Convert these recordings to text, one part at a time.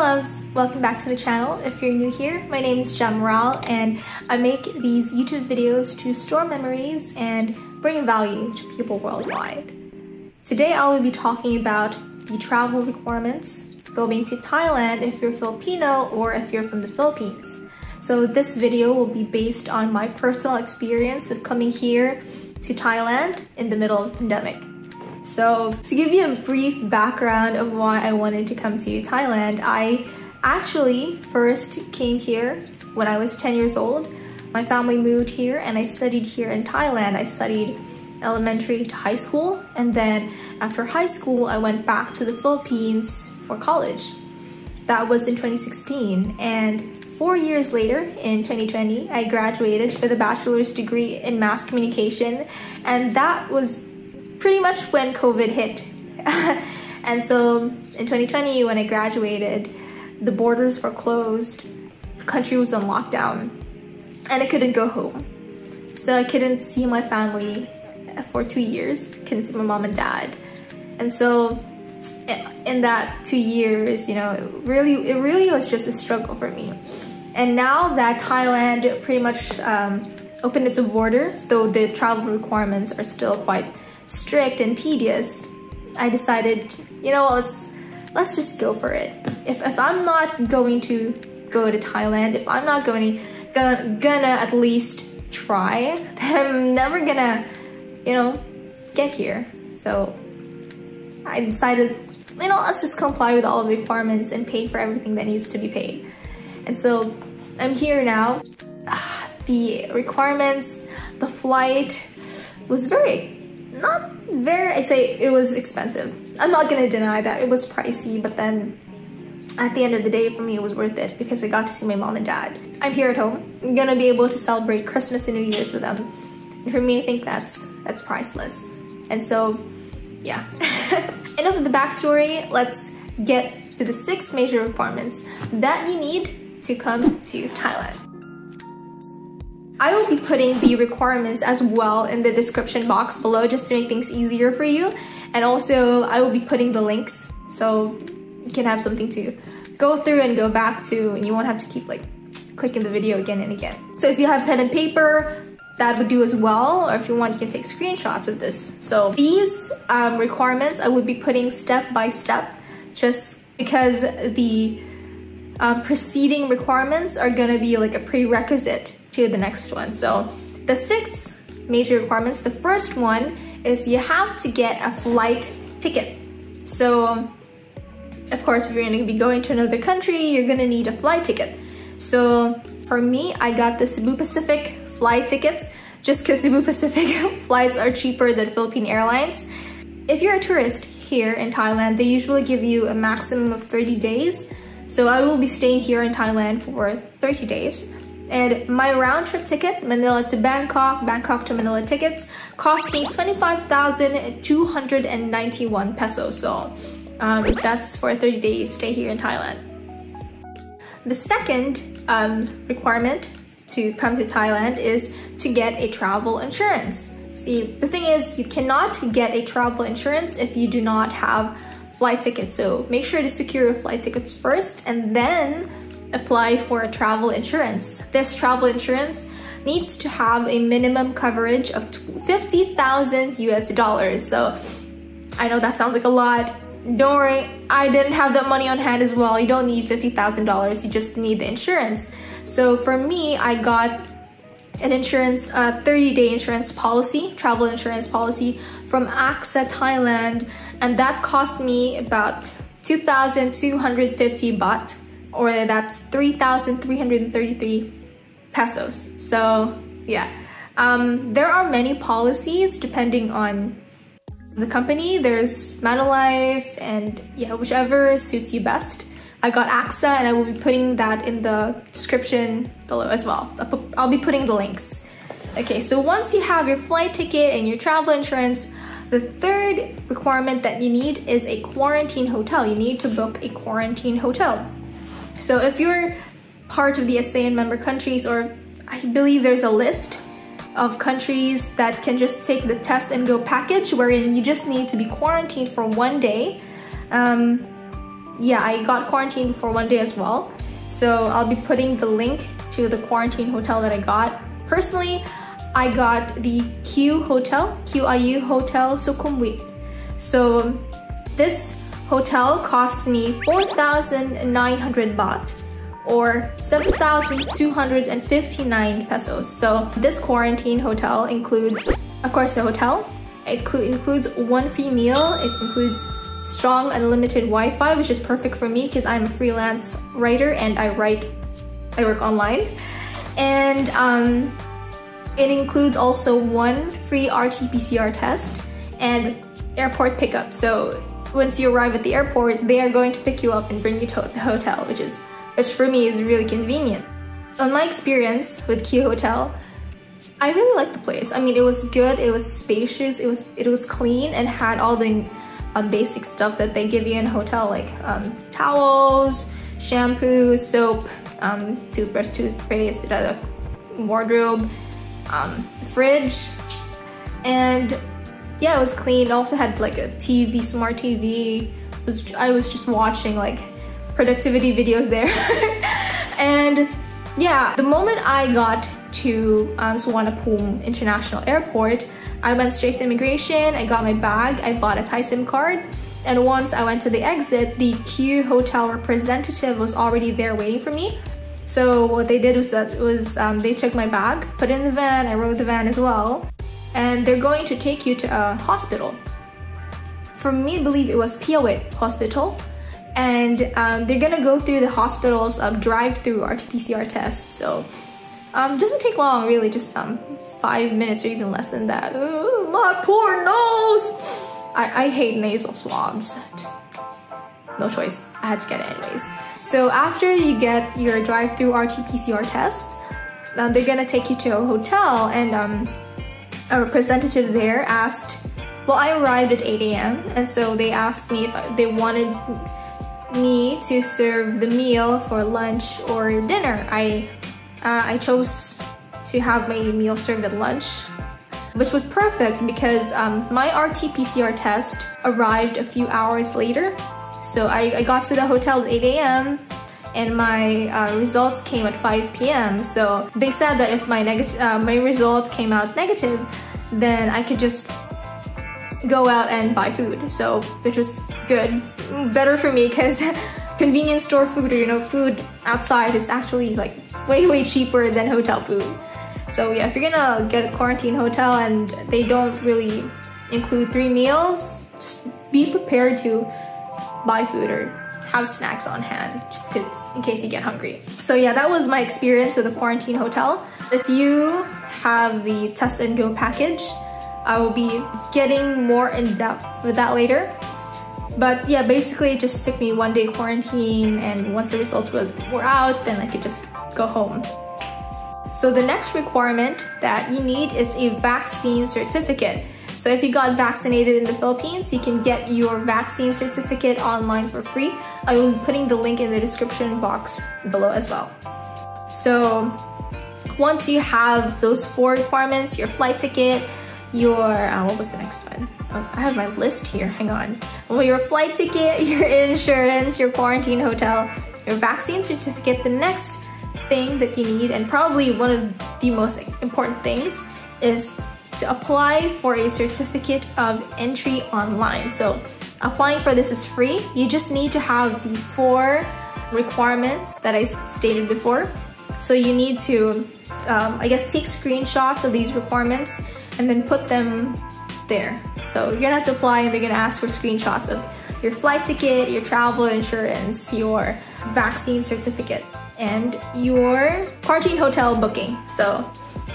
loves! Welcome back to the channel. If you're new here, my name is Jamral and I make these YouTube videos to store memories and bring value to people worldwide. Today I will be talking about the travel requirements going to Thailand if you're Filipino or if you're from the Philippines. So this video will be based on my personal experience of coming here to Thailand in the middle of the pandemic. So to give you a brief background of why I wanted to come to Thailand, I actually first came here when I was 10 years old. My family moved here and I studied here in Thailand. I studied elementary to high school, and then after high school I went back to the Philippines for college. That was in 2016, and 4 years later in 2020 I graduated with a bachelor's degree in mass communication, and that was pretty much when COVID hit. And so in 2020 when I graduated, the borders were closed, the country was on lockdown, and I couldn't go home. So I couldn't see my family for 2 years, couldn't see my mom and dad. And so in that 2 years, you know, it really was just a struggle for me. And now that Thailand pretty much opened its borders, though the travel requirements are still quite strict and tedious, I decided, you know, let's just go for it. If I'm not going to go to Thailand, if I'm not gonna at least try, then I'm never gonna, you know, get here. So I decided, you know, let's just comply with all of the requirements and pay for everything that needs to be paid. And so I'm here now. The requirements, the flight was I'd say it was expensive. I'm not gonna deny that it was pricey, but then at the end of the day, for me, it was worth it because I got to see my mom and dad. I'm here at home. I'm gonna be able to celebrate Christmas and New Year's with them. And for me, I think that's priceless. And so, yeah. Enough of the backstory. Let's get to the 6 major requirements that you need to come to Thailand. I will be putting the requirements as well in the description box below just to make things easier for you. And also I will be putting the links so you can have something to go through and go back to, and you won't have to keep like clicking the video again and again. So if you have pen and paper, that would do as well, or if you want, you can take screenshots of this. So these requirements I would be putting step by step, just because the preceding requirements are gonna be like a prerequisite to the next one. So the 6 major requirements, the first one is you have to get a flight ticket. So of course, if you're gonna be going to another country, you're gonna need a flight ticket. So for me, I got the Cebu Pacific flight tickets just because Cebu Pacific flights are cheaper than Philippine Airlines. If you're a tourist here in Thailand, they usually give you a maximum of 30 days. So I will be staying here in Thailand for 30 days. And my round trip ticket, Manila to Bangkok, Bangkok to Manila tickets, cost me 25,291 pesos. So that's for a 30-day stay here in Thailand. The second requirement to come to Thailand is to get a travel insurance. See, the thing is, you cannot get a travel insurance if you do not have flight tickets. So make sure to secure your flight tickets first and then apply for a travel insurance. This travel insurance needs to have a minimum coverage of 50,000 US dollars. So I know that sounds like a lot. Don't worry, I didn't have that money on hand as well. You don't need $50,000, you just need the insurance. So for me, I got an insurance, 30-day insurance policy, travel insurance policy from AXA Thailand, and that cost me about 2,250 baht, or that's 3,333 pesos. So yeah, there are many policies depending on the company. There's Manulife and yeah, whichever suits you best. I got AXA and I will be putting that in the description below as well. I'll be putting the links. Okay, so once you have your flight ticket and your travel insurance, the third requirement that you need is a quarantine hotel. You need to book a quarantine hotel. So if you're part of the ASEAN member countries, or I believe there's a list of countries that can just take the test and go package, wherein you just need to be quarantined for 1 day. yeah, I got quarantined for 1 day as well. So I'll be putting the link to the quarantine hotel that I got. Personally, I got the QIU Hotel Sukhumvit. So this hotel cost me 4,900 baht or 7,259 pesos. So this quarantine hotel includes, of course, the hotel. It includes 1 free meal. It includes strong unlimited Wi-Fi, which is perfect for me because I'm a freelance writer and I work online. And it includes also 1 free RT-PCR test and airport pickup. So once you arrive at the airport, they are going to pick you up and bring you to the hotel, which for me is really convenient. On my experience with QIU Hotel, I really liked the place. I mean, it was good, it was spacious, it was clean, and had all the basic stuff that they give you in a hotel, like towels, shampoo, soap, toothbrush, toothpaste, wardrobe, fridge, and yeah, it was clean. It also had like a TV, smart TV. I was just watching like productivity videos there. And yeah, the moment I got to Suvarnabhumi International Airport, I went straight to immigration. I got my bag, I bought a Thai SIM card, and once I went to the exit, the QIU Hotel representative was already there waiting for me. So what they did was they took my bag, put it in the van, I rode the van as well, and they're going to take you to a hospital. For me, I believe it was Piawit Hospital, and they're gonna go through the hospital's drive-through RT-PCR test. So doesn't take long, really, just 5 minutes or even less than that. Ooh, my poor nose! I hate nasal swabs. Just no choice, I had to get it anyways. So after you get your drive-through RT-PCR test, they're gonna take you to a hotel, and a representative there asked, well, I arrived at 8 AM, and so they asked me if they wanted me to serve the meal for lunch or dinner. I chose to have my meal served at lunch, which was perfect because my RT-PCR test arrived a few hours later. So I got to the hotel at 8 AM and my results came at 5 PM. So they said that if my results came out negative, then I could just go out and buy food. So which was good, better for me because convenience store food, or food outside is actually like way cheaper than hotel food. So yeah, if you're gonna get a quarantine hotel and they don't really include 3 meals, just be prepared to buy food or have snacks on hand just in case you get hungry. So yeah, that was my experience with a quarantine hotel. If you have the test and go package, I will be getting more in depth with that later. But yeah, basically it just took me 1 day quarantine, and once the results were out, then I could just go home. So the next requirement that you need is a vaccine certificate. So if you got vaccinated in the Philippines, you can get your vaccine certificate online for free. I will be putting the link in the description box below as well. So once you have those 4 requirements, your flight ticket, your, what was the next one? Oh, I have my list here, hang on. Well, your flight ticket, your insurance, your quarantine hotel, your vaccine certificate, the next thing that you need, and probably one of the most important things, is to apply for a certificate of entry online. So applying for this is free. You just need to have the 4 requirements that I stated before. So you need to, I guess, take screenshots of these requirements and then put them there. So you're gonna have to apply, and they're gonna ask for screenshots of your flight ticket, your travel insurance, your vaccine certificate, and your quarantine hotel booking. So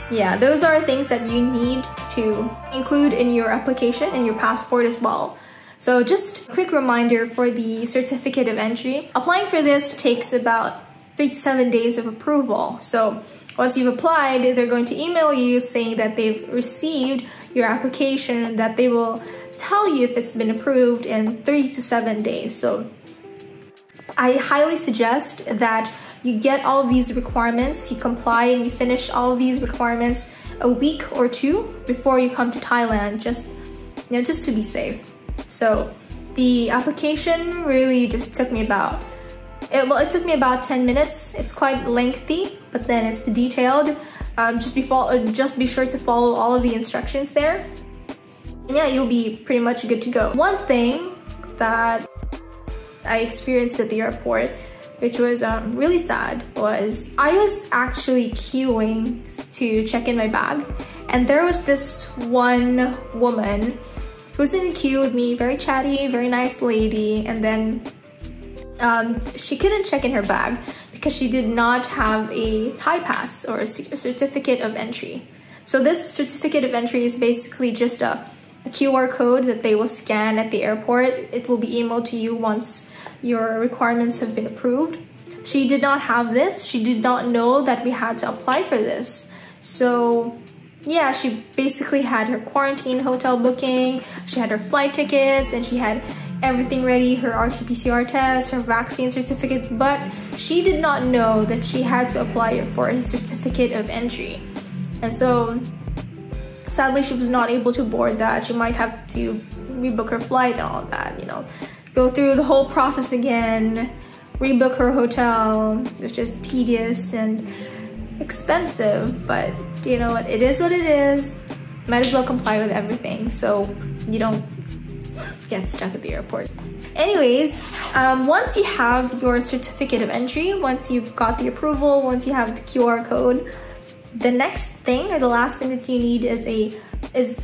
yeah, those are things that you need to include in your application and your passport as well. So just a quick reminder for the certificate of entry. Applying for this takes about 3 to 7 days of approval. So once you've applied, they're going to email you saying that they've received your application and that they will tell you if it's been approved in 3 to 7 days. So I highly suggest that you get all of these requirements, you comply and you finish all of these requirements a week or 2 before you come to Thailand, just to be safe. So The application really just took me about, it took me about 10 minutes. It's quite lengthy, but then it's detailed. Just be sure to follow all of the instructions there. And yeah, you'll be pretty much good to go. One thing that I experienced at the airport, which was really sad, was I was actually queuing to check in my bag, and there was this one woman who was in the queue with me, very chatty, very nice lady, and then she couldn't check in her bag because she did not have a Thai pass or a certificate of entry. So this certificate of entry is basically just a QR code that they will scan at the airport. It will be emailed to you once your requirements have been approved. She did not have this. She did not know that we had to apply for this. So yeah, she basically had her quarantine hotel booking, she had her flight tickets, and she had everything ready, her RT-PCR test, her vaccine certificate, but she did not know that she had to apply for a certificate of entry. And so sadly, she was not able to board that. She might have to rebook her flight and all that, you know, go through the whole process again, rebook her hotel, which is tedious and expensive, but you know what, it is what it is. Might as well comply with everything so you don't get stuck at the airport. Anyways, once you have your certificate of entry, once you've got the approval, once you have the QR code, the next thing or the last thing that you need is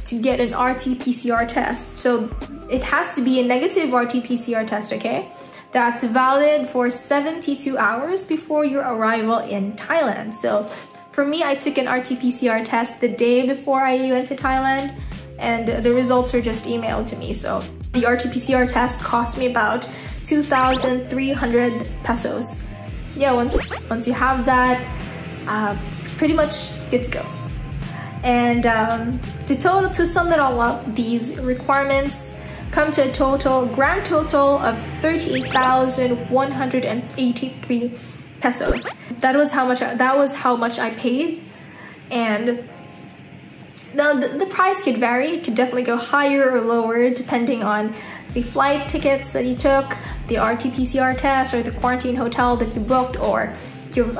to get an RT-PCR test. So it has to be a negative RT-PCR test, okay? That's valid for 72 hours before your arrival in Thailand. So for me, I took an RT-PCR test the day before I went to Thailand, and the results were just emailed to me. So the RT-PCR test cost me about 2,300 pesos. Yeah, once you have that, pretty much good to go. And to sum it all up, these requirements come to a grand total of 38,183 pesos. That was how much I paid. And now the price could vary. It could definitely go higher or lower depending on the flight tickets that you took, the RT-PCR test, or the quarantine hotel that you booked, or your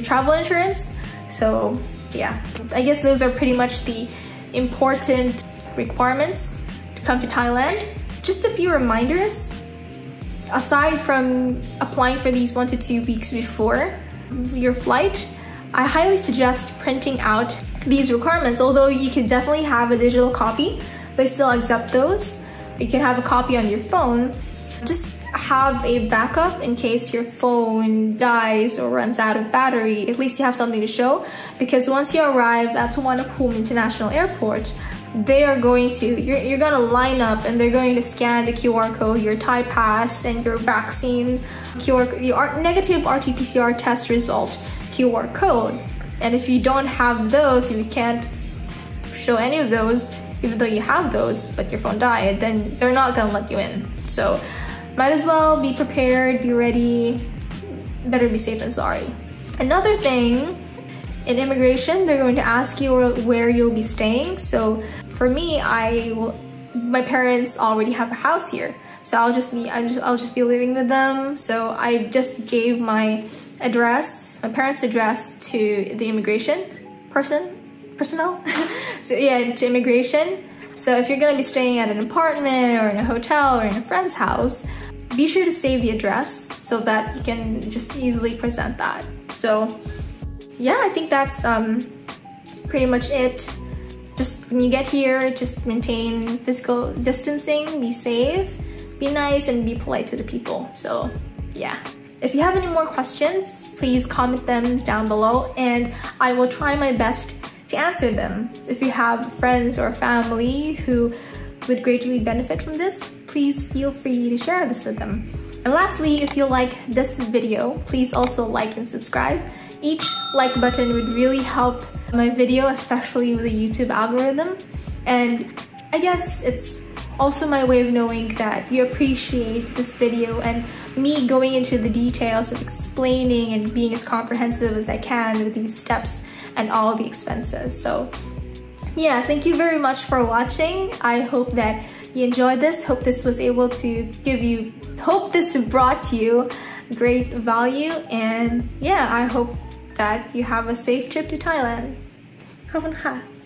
travel insurance. So yeah, I guess those are pretty much the important requirements to come to Thailand. Just a few reminders. Aside from applying for these 1 to 2 weeks before your flight, I highly suggest printing out these requirements. Although you can definitely have a digital copy, they still accept those. You can have a copy on your phone. Just have a backup in case your phone dies or runs out of battery. At least you have something to show, because once you arrive at Suvarnabhumi International Airport, they are going to, you're gonna line up and they're going to scan the QR code, your Thai pass, and your vaccine your negative RT-PCR test result QR code. And if you don't have those, if you can't show any of those, even though you have those, but your phone died, then they're not gonna let you in. So might as well be prepared, be ready, better be safe than sorry. Another thing, in immigration, they're going to ask you where you'll be staying. So for me, my parents already have a house here, so I'll just be living with them. So I just gave my parents' address to the immigration personnel. So yeah, to immigration. So if you're gonna be staying at an apartment or in a hotel or in a friend's house, be sure to save the address so that you can just easily present that. So yeah, I think that's pretty much it. Just when you get here, just maintain physical distancing, be safe, be nice, and be polite to the people. So yeah. If you have any more questions, please comment them down below and I will try my best to answer them. If you have friends or family who would greatly benefit from this, please feel free to share this with them. And lastly, if you like this video, please also like and subscribe. Each like button would really help my video, especially with the YouTube algorithm. And I guess it's also my way of knowing that you appreciate this video and me going into the details of explaining and being as comprehensive as I can with these steps and all the expenses. So yeah, thank you very much for watching. I hope that you enjoyed this. Hope this was able to hope this brought you great value, and yeah, I hope that you have a safe trip to Thailand. ขอบคุณค่ะ